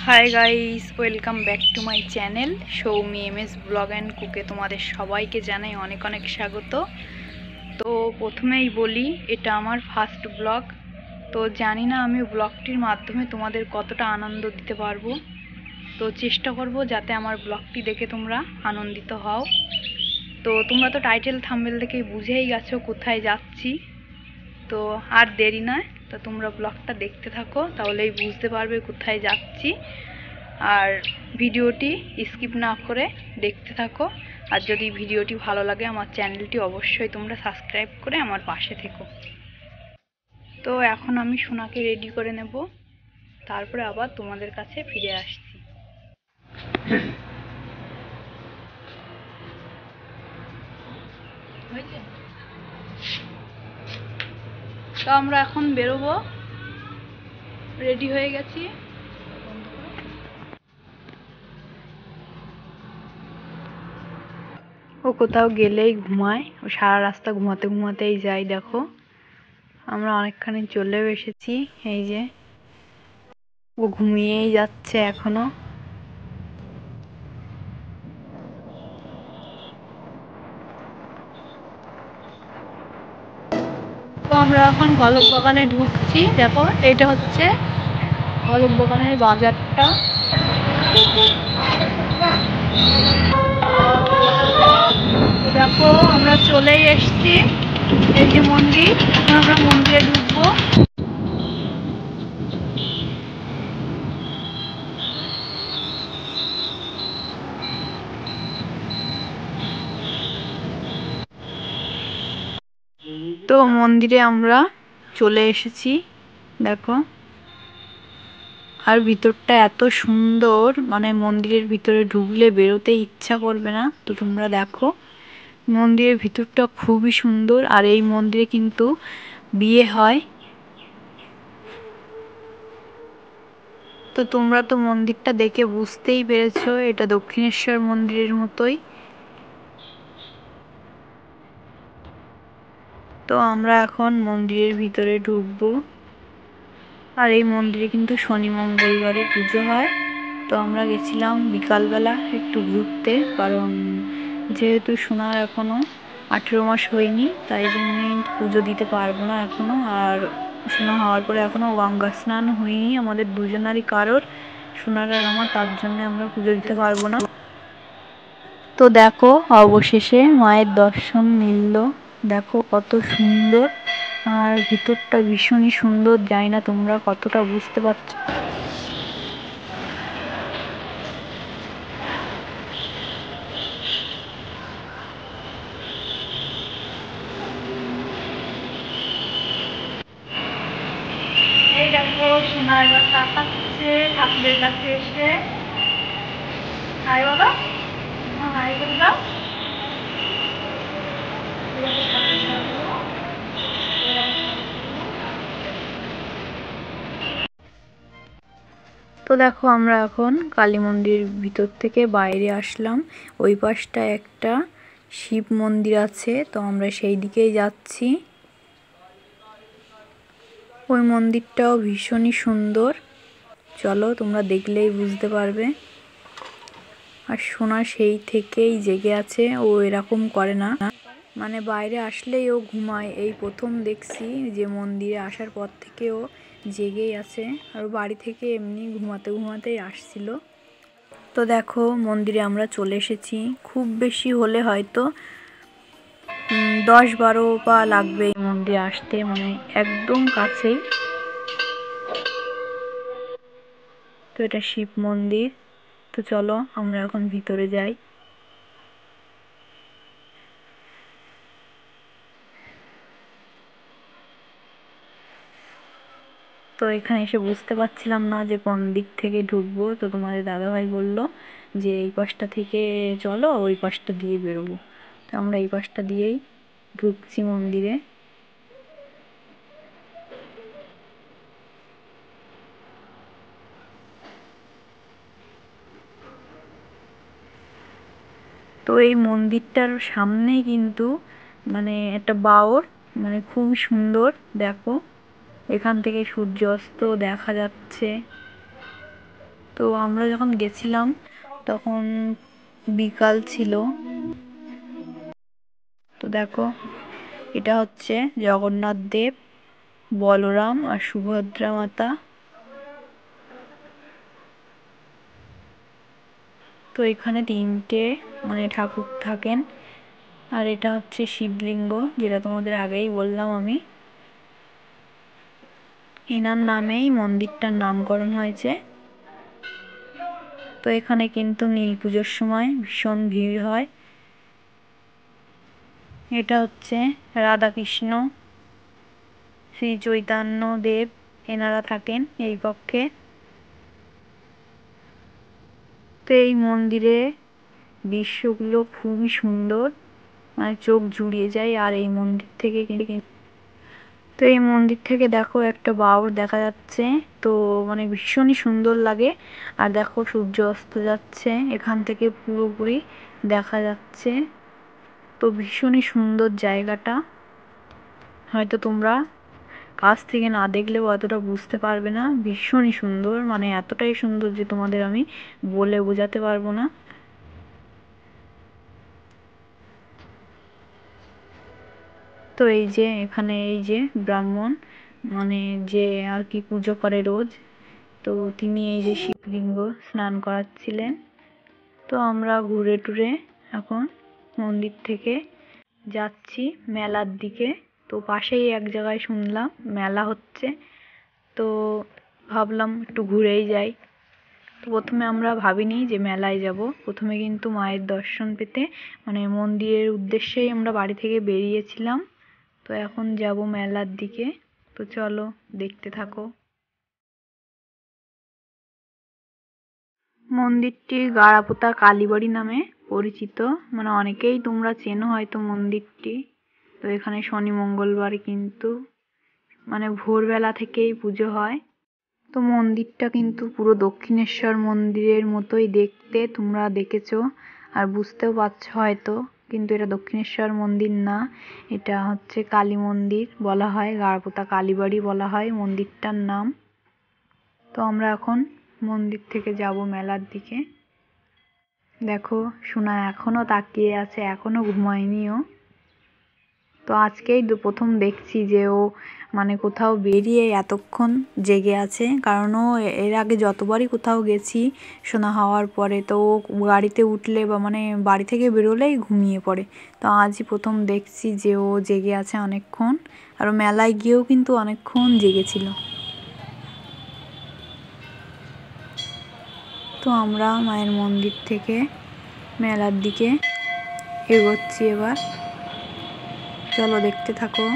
High guys, welcome back to my channel Soumi MS vlog and কুকে। তোমাদের সবাইকে জানাই অনেক অনেক স্বাগত। তো প্রথমেই বলি, এটা আমার ফার্স্ট ব্লগ। তো জানি না আমি ব্লগটির মাধ্যমে তোমাদের কতটা আনন্দ দিতে পারবো। তো চেষ্টা করব যাতে আমার ব্লগটি দেখে তোমরা আনন্দিত হও। তো তোমরা তো টাইটেল থাম্বনেল দেখেই বুঝেই গেছো কোথায় যাচ্ছি। তো আর দেরি নয়, তো তোমরা ব্লগটা দেখতে থাকো, তাহলেই বুঝতে পারবে কোথায় যাচ্ছি। আর ভিডিওটি স্কিপ না করে দেখতে থাকো। আর যদি ভিডিওটি ভালো লাগে আমার চ্যানেলটি অবশ্যই তোমরা সাবস্ক্রাইব করে আমার পাশে থেকো। তো এখন আমি সোনাকে রেডি করে নেব, তারপরে আবার তোমাদের কাছে ফিরে আসছি। তো আমরা এখন বেরোবো, রেডি হয়ে গেছি। ও কোথাও গেলেই ঘুমায়, ও সারা রাস্তা ঘুমাতে ঘুমাতেই যায়। দেখো আমরা অনেকখানি চলেও এসেছি। এই যে ও ঘুমিয়েই যাচ্ছে এখনো। তো আমরা এখন গলক বাগানে ঢুকছি। দেখো এটা হচ্ছে গলক বাগানের বাজারটা। দেখো আমরা চলেই এসছি, এই যে মন্দির। এখন আমরা মন্দিরে ঢুকবো। তো মন্দিরে আমরা চলে এসেছি, দেখো। আর ভিতরটা এত সুন্দর, মানে মন্দিরের ভিতরে ঢুকলে বেরোতে ইচ্ছা করবে না। তো তোমরা দেখো মন্দিরের ভিতরটা খুবই সুন্দর। আর এই মন্দিরে কিন্তু বিয়ে হয়। তো তোমরা তো মন্দিরটা দেখে বুঝতেই পেরেছো, এটা দক্ষিণেশ্বর মন্দিরের মতোই। তো আমরা এখন মন্দিরের ভিতরে ঢুকবো। আর এই মন্দিরে কিন্তু শনি মঙ্গলবারে পুজো হয়। তো আমরা গেছিলাম বিকালবেলা একটু ঘুরতে, কারণ যেহেতু সোনার এখনো 18 মাস হয়নি, তাই জন্য পুজো দিতে পারবো না এখনো। আর সোনা হওয়ার পরে এখনো গঙ্গা স্নান হয়নি আমাদের দুজনারই কারোর, সোনার আর আমার, তার জন্য আমরা পুজো দিতে পারবো না। তো দেখো অবশেষে মায়ের দর্শন মিলল। দেখো কত সুন্দর, আর ভিতরটা ভীষণই সুন্দর। জানি না তোমরা কতটা বুঝতে পারছো। এই দেখো সোনা এবার তাকাচ্ছে ঠাকুরের কাছে এসে। হাই বাবা, হাই বলে দাও। তো দেখো আমরা এখন কালী মন্দিরের ভিতর থেকে বাইরে আসলাম। ওই পাশটা একটা শিব মন্দির আছে, তো আমরা সেই দিকেই যাচ্ছি। ওই মন্দিরটাও ভীষণই সুন্দর, চলো তোমরা দেখলেই বুঝতে পারবে। আর সোনা সেই থেকেই জেগে আছে, ও এরকম করে না, মানে বাইরে আসলেই ও ঘুমায়। এই প্রথম দেখছি যে মন্দিরে আসার পর থেকে ও জেগেই আছে। আর বাড়ি থেকে এমনি ঘুমাতে ঘুমাতেই আসছিল। তো দেখো মন্দিরে আমরা চলে এসেছি। খুব বেশি হলে হয়তো 10-12 পা লাগবে এই মন্দিরে আসতে, মানে একদম কাছেই। তো এটা শিব মন্দির। তো চলো আমরা এখন ভিতরে যাই। তো এখানে এসে বুঝতে পারছিলাম না যে কোন দিক থেকে ঢুকবো। তো তোমাদের দাদাভাই বলল যে এই পাশটা থেকে চলো, ওই পাশটা দিয়ে বেরোবো। তো আমরা এই পাশটা দিয়েই ঢুকছি মন্দিরে। তো এই মন্দিরটার সামনেই কিন্তু মানে একটা বাওর, মানে খুব সুন্দর। দেখো এখান থেকে সূর্যাস্ত দেখা যাচ্ছে। তো আমরা যখন গেছিলাম তখন বিকাল ছিল। তো দেখো, এটা হচ্ছে জগন্নাথ দেব, বলরাম আর সুভদ্রা মাতা। তো এখানে তিনটে ঠাকুর থাকেন। আর এটা হচ্ছে শিবলিঙ্গ, যেটা তোমাদের আগেই বললাম আমি। এনার নামেই মন্দিরটার নামকরণ হয়েছে। তো এখানে কিন্তু নীল পুজোর সময় ভীষণ ভিড় হয়। এটা হচ্ছে রাধাকৃষ্ণ, শ্রী চৈতন্য দেব, এনারা থাকেন এই কক্ষে। তো এই মন্দিরে দৃশ্যগুলো খুবই সুন্দর, চোখ জুড়িয়ে যায়। আর এই মন্দির থেকে দেখো একটা বাউর দেখা যাচ্ছে। তো ভীষণই সুন্দর লাগে। আর দেখো সূর্য অস্ত যাচ্ছে এখান থেকে পুরোপুরি দেখা যাচ্ছে। তো ভীষণই সুন্দর জায়গাটা, হয়তো তোমরা কাছ থেকে না দেখলেও অতটা বুঝতে পারবে না। ভীষণই সুন্দর, এতটাই সুন্দর যে তোমাদের আমি বলে বোঝাতে পারবো না। তো এই যে এখানে এই যে ব্রাহ্মণ যে আর কি পুজো করে রোজ, তো তিনি এই যে শিবলিঙ্গ স্নান করাচ্ছিলেন। তো আমরা ঘুরে টুরে এখন মন্দির থেকে যাচ্ছি মেলার দিকে। তো পাশেই এক জায়গায় শুনলাম মেলা হচ্ছে, তো ভাবলাম একটু ঘুরেই যাই। তো প্রথমে আমরা ভাবিনি যে মেলায় যাব, প্রথমে কিন্তু মায়ের দর্শন পেতে মন্দিরের উদ্দেশ্যেই আমরা বাড়ি থেকে বেরিয়েছিলাম। তো এখন যাব মেলার দিকে। তো চলো দেখতে থাকো। মন্দিরটি গাড়াপোতা কালীবাড়ি নামে পরিচিত, অনেকেই তোমরা চেনো হয়তো মন্দিরটি। তো এখানে শনি মঙ্গলবার কিন্তু ভোরবেলা থেকেই পুজো হয়। তো মন্দিরটা কিন্তু পুরো দক্ষিণেশ্বর মন্দিরের মতোই দেখতে, তোমরা দেখেছো আর বুঝতেও পারছো হয়তো। কিন্তু এটা দক্ষিণেশ্বর মন্দির না, এটা হচ্ছে কালী মন্দির বলা হয়, গাড়াপোতা কালীবাড়ি বলা হয় মন্দিরটার নাম। তো আমরা এখন মন্দির থেকে যাব মেলার দিকে। দেখো সোনা এখনো তাকিয়ে আছে, এখনো ঘুমায়নিও। তো আজকেই প্রথম দেখছি যে ও কোথাও বেরিয়ে এতক্ষণ জেগে আছে, কারণ ও এর আগে যতবারই কোথাও গেছি সোনা হওয়ার পরে, তো ও গাড়িতে উঠলে বা বাড়ি থেকে বেরোলেই ঘুমিয়ে পড়ে। তো আজই প্রথম দেখছি যে ও জেগে আছে অনেকক্ষণ। আর মেলায় গিয়েও কিন্তু অনেকক্ষণ জেগেছিল। তো আমরা মায়ের মন্দির থেকে মেলার দিকে এগোচ্ছি এবার। চলো দেখতে থাকো।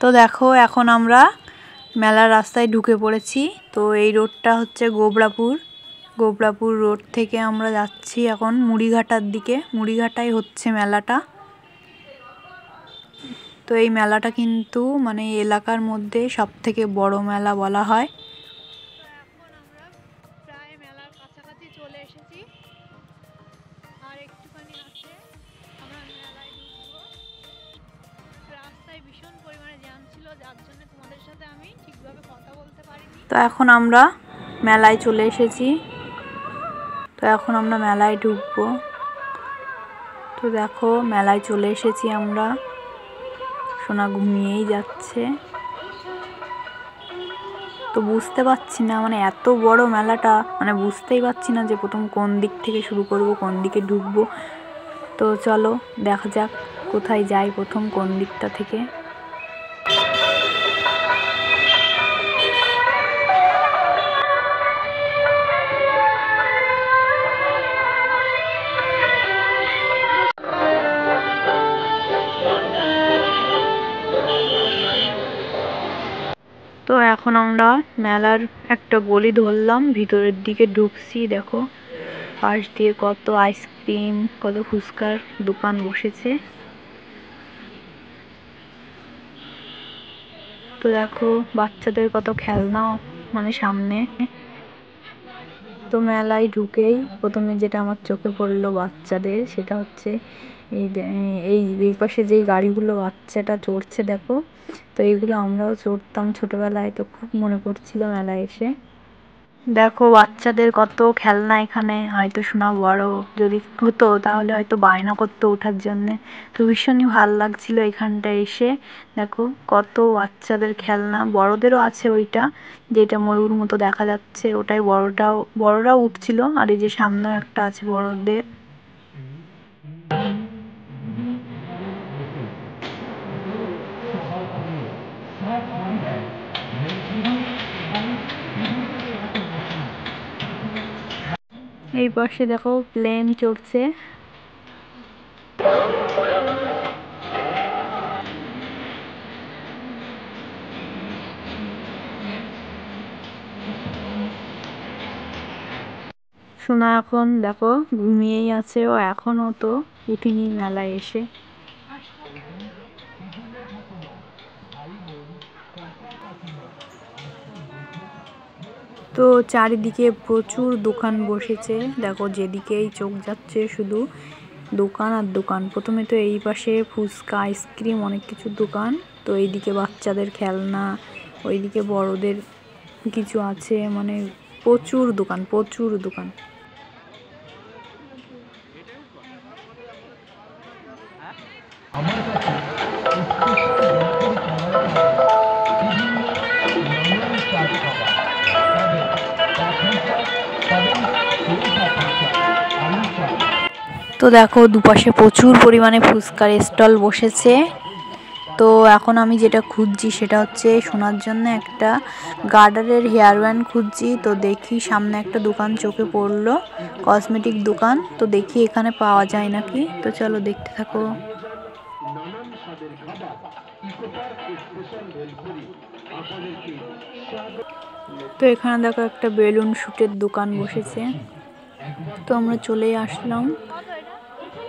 তো দেখো এখন আমরা মেলার রাস্তায় ঢুকে পড়েছি। তো এই রোডটা হচ্ছে গোবরাপুর রোড থেকে আমরা যাচ্ছি এখন মুড়িঘাটার দিকে। মুড়িঘাটায় হচ্ছে মেলাটা। তো এই মেলাটা কিন্তু এলাকার মধ্যে সব থেকে বড় মেলা বলা হয়। এখন আমরা প্রায় মেলার কাছাকাছি চলে এসেছি, আর একটুখানি আছে আমরা মেলায় ঢুকবো। রাস্তায় ভীষণ পরিমাণে জ্যাম ছিল, যার জন্য তোমাদের সাথে আমি ঠিকভাবে কথা বলতে পারিনি। তো এখন আমরা মেলায় চলে এসেছি। তো এখন আমরা মেলায় ঢুকবো। তো দেখো মেলায় চলে এসেছি আমরা। সোনা ঘুমিয়েই যাচ্ছে। তো বুঝতে পারছি না এত বড় মেলাটা, বুঝতেই পারছি না যে প্রথম কোন দিক থেকে শুরু করব, কোন দিকে ঢুকবো। তো চলো দেখা যাক কোথায় যাই প্রথম, কোন দিকটা থেকে। তো এখন আমরা মেলার একটা গলি ধরলাম, ভিতরের দিকে ঢুকছি। দেখো পাশ দিয়ে কত আইসক্রিম, কত ফুচকার দোকান বসেছে। তো দেখো বাচ্চাদের কত খেলনা মানে সামনে। তো মেলায় ঢুকেই প্রথমে যেটা আমার চোখে পড়লো বাচ্চাদের, সেটা হচ্ছে এই পাশে যেই গাড়িগুলো বাচ্চাটা চড়ছে দেখো। তো এইগুলো আমরাও চড়তাম ছোটবেলায়, তো খুব মনে পড়ছিল মেলায় এসে। দেখো বাচ্চাদের কত খেলনা এখানে, হয়তো শোনা বড় যদি হতো তাহলে হয়তো বায়না করতো ওঠার জন্যে। তো ভীষণই ভাল লাগছিল এখানটায় এসে। দেখো কত বাচ্চাদের খেলনা, বড়দেরও আছে ওইটা যেটা ময়ূর মতো দেখা যাচ্ছে, ওটাই বড়রাও উঠছিল। আর এই যে সামনে একটা আছে বড়দের। এই পাশে দেখো প্লেন চড়ছে। সোনা এখন দেখো ঘুমিয়েই আছে, ও এখনো তো উঠিনি মেলায় এসে। তো চারিদিকে প্রচুর দোকান বসেছে, দেখো যেদিকেই চোখ যাচ্ছে শুধু দোকান আর দোকান। প্রথমে তো এই পাশে ফুচকা, আইসক্রিম, অনেক কিছু দোকান। তো এইদিকে বাচ্চাদের খেলনা, ওইদিকে বড়দের কিছু আছে, মানে প্রচুর দোকান, প্রচুর দোকান। তো দেখো দুপাশে প্রচুর পরিমাণে ফুচকার স্টল বসেছে। তো এখন আমি যেটা খুঁজছি সেটা হচ্ছে শোনার জন্য একটা গার্ডারের হেয়ার ব্যান্ড খুঁজছি। তো দেখি সামনে একটা দোকান চোখে পড়লো, কসমেটিক দোকান। তো দেখি এখানে পাওয়া যায় নাকি। তো চলো দেখতে থাকো। তো এখানে দেখো একটা বেলুন শুটের দোকান বসেছে। তো আমরা চলেই আসলাম।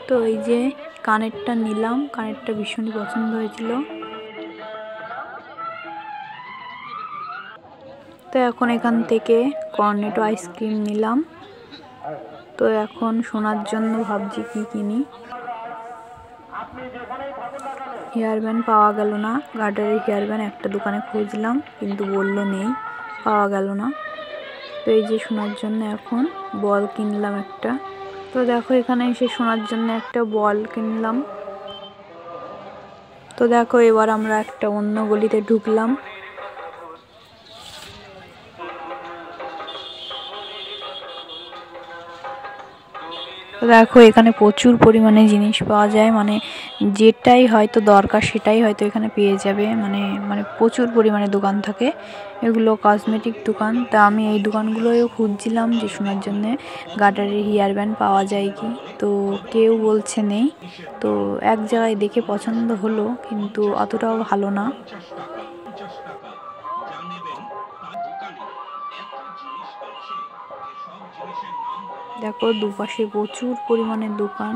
তো এই যে কানেরটা নিলাম, কানেরটা ভীষণই পছন্দ হয়েছিল। তো এখন এখান থেকে কর্নেটো আইসক্রিম নিলাম। তো এখন শোনার জন্য ভাবছি কি কিনি। হেয়ার ব্যান্ড পাওয়া গেল না, গার্ডারের হেয়ার ব্যান্ড একটা দোকানে খুঁজলাম কিন্তু বললো নেই, পাওয়া গেল না। তো এই যে শোনার জন্য এখন বল কিনলাম একটা। তো দেখো এখানে এসে শোনার জন্য একটা বল কিনলাম। তো দেখো এবার আমরা একটা অন্য গলিতে ঢুকলাম। তো দেখো এখানে প্রচুর পরিমাণে জিনিস পাওয়া যায়, মানে যেটাই হয়তো দরকার সেটাই হয়তো এখানে পেয়ে যাবে। মানে মানে প্রচুর পরিমাণে দোকান থাকে, এগুলো কসমেটিক দোকান। তা আমি এই দোকানগুলোও খুঁজছিলাম যে শোনার জন্যে গার্ডারের হেয়ার ব্যান্ড পাওয়া যায় কি। তো কেউ বলছে নেই। তো এক জায়গায় দেখে পছন্দ হলো কিন্তু অতটাও ভালো না। দেখো দুপাশে প্রচুর পরিমাণে দোকান।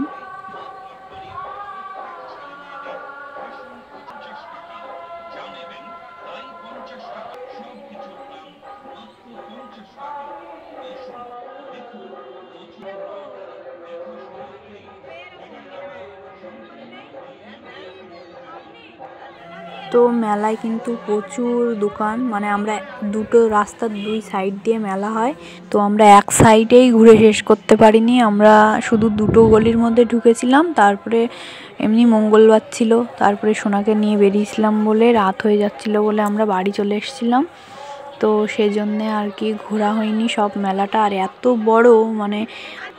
তো মেলায় কিন্তু প্রচুর দোকান, মানে আমরা দুটো রাস্তার দুই সাইড দিয়ে মেলা হয়। তো আমরা এক সাইডেই ঘুরে শেষ করতে পারিনি, আমরা শুধু দুটো গলির মধ্যে ঢুকেছিলাম। তারপরে এমনি মঙ্গলবার ছিল, তারপরে সোনাকে নিয়ে বেরিয়েছিলাম বলে রাত হয়ে যাচ্ছিল বলে আমরা বাড়ি চলে এসেছিলাম। তো সেই জন্যে আর কি ঘোরা হয়নি সব মেলাটা। আর এত বড়, মানে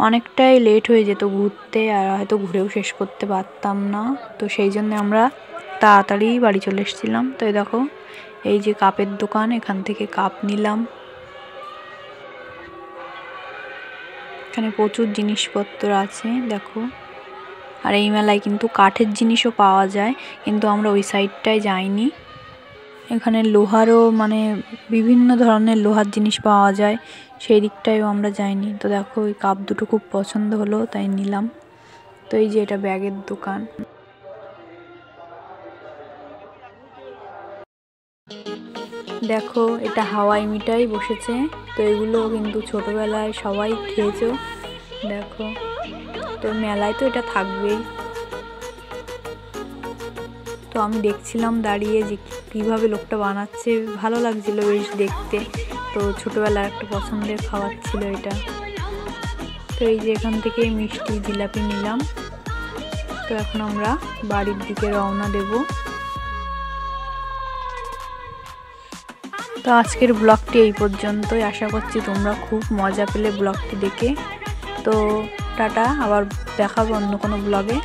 অনেকটাই লেট হয়ে যেত ঘুরতে, আর হয়তো ঘুরেও শেষ করতে পারতাম না। তো সেই জন্য আমরা তাড়াতাড়ি বাড়ি চলে এসেছিলাম। তো এই দেখো এই যে কাপের দোকান, এখান থেকে কাপ নিলাম। এখানে প্রচুর জিনিসপত্র আছে দেখো। আর এই মেলায় কিন্তু কাঠের জিনিসও পাওয়া যায়, কিন্তু আমরা ওই সাইডটায় যাইনি। এখানে লোহারও মানে বিভিন্ন ধরনের লোহার জিনিস পাওয়া যায়, সেই দিকটায়ও আমরা যাইনি। তো দেখো ওই কাপ দুটো খুব পছন্দ হলো তাই নিলাম। তো এই যে এটা ব্যাগের দোকান। দেখো এটা হাওয়াই মিঠাই বসেছে। তো এগুলো কিন্তু ছোটবেলায় সবাই খেয়েছো। দেখো তো মেলায় তো এটা থাকবেই। তো আমি দেখছিলাম দাঁড়িয়ে যে কিভাবে লোকটা বানাচ্ছে, ভালো লাগছিল বেশ দেখতে। তো ছোটবেলার একটা পছন্দের খাবার ছিল এটা। তো এই যে এখান থেকে মিষ্টি জিলাপি নিলাম। তো এখন আমরা বাড়ির দিকে রওনা দেব। তো আজকের ব্লগটি এই পর্যন্তই। আশা করছি তোমরা খুব মজা পেলে ব্লগটি দেখে। তো টাটা, আবার দেখাবো অন্য কোনো ব্লগে।